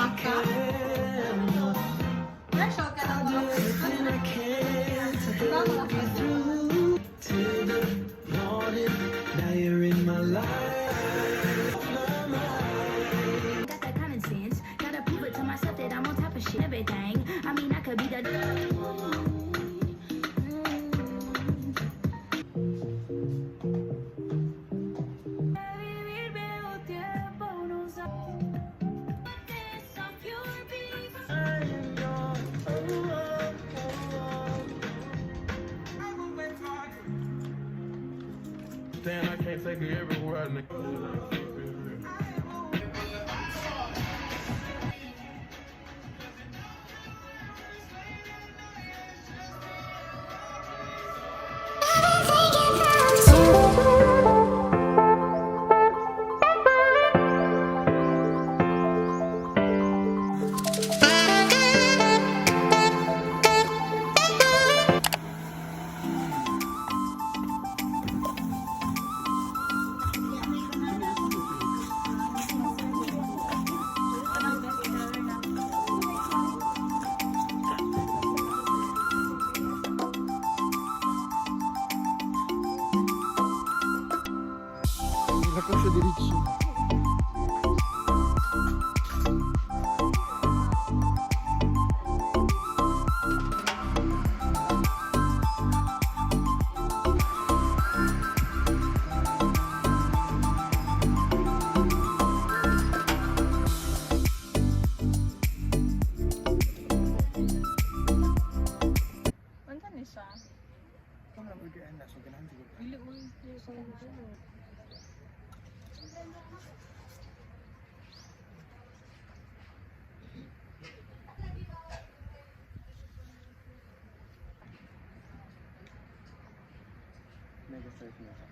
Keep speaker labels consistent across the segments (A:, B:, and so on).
A: Shaka. Where's Shaka na mga?
B: Now you're in my life.
C: Got that common sense. Gotta prove it to myself that I'm on top of shit. Everything. I mean, I could be the.
B: Damn, I can't take it everywhere, nigga. Ako siya diretso.
A: Unsa ni siya?
B: Kung nabigyan na, so ganahan siguro.
A: Dili uy.
B: Mega surf na siya.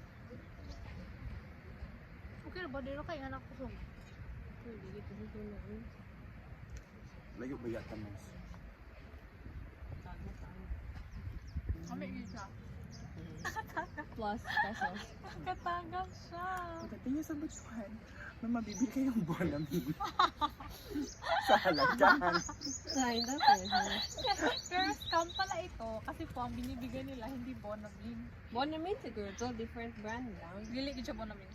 A: Okay ra ba dito kay anak ko sum? Dili ko dito na.
B: Layo ba yata mo?
A: Kami isa.
D: Plus pesos.
A: Katagap siya.
B: Pagdating sa Butsuhan, may mabibili kayong bonamine. Sa halagahan.
D: Kinda pesos.
A: Pero scam pala ito kasi po ang binibigay nila hindi bonamine.
D: Bonamine siguro to, different brand lang.
A: Dili gid siya bonamine.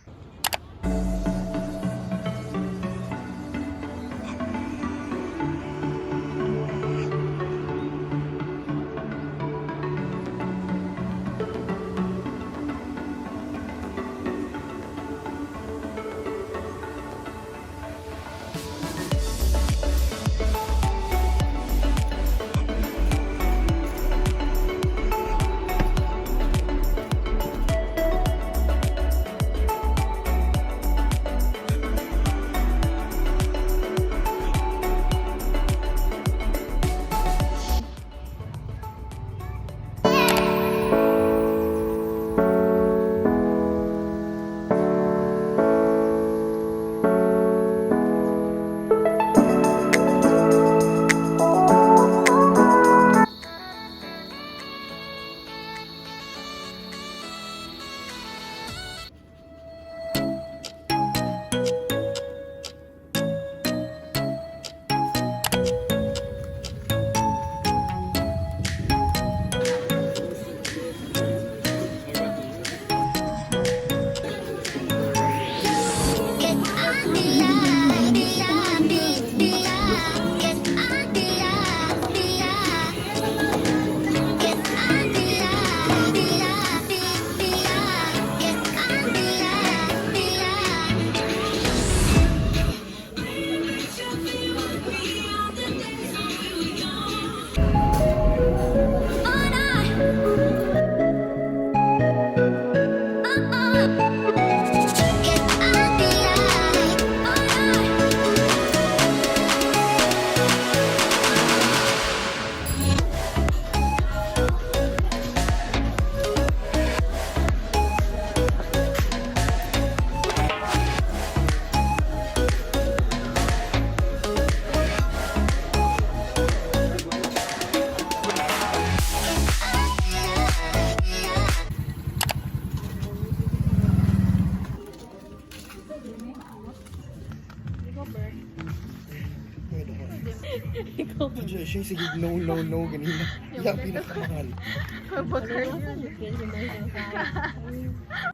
B: Siya sige, no, ganina. Yeah, pinakamahal.
D: Ano yung feel mo sa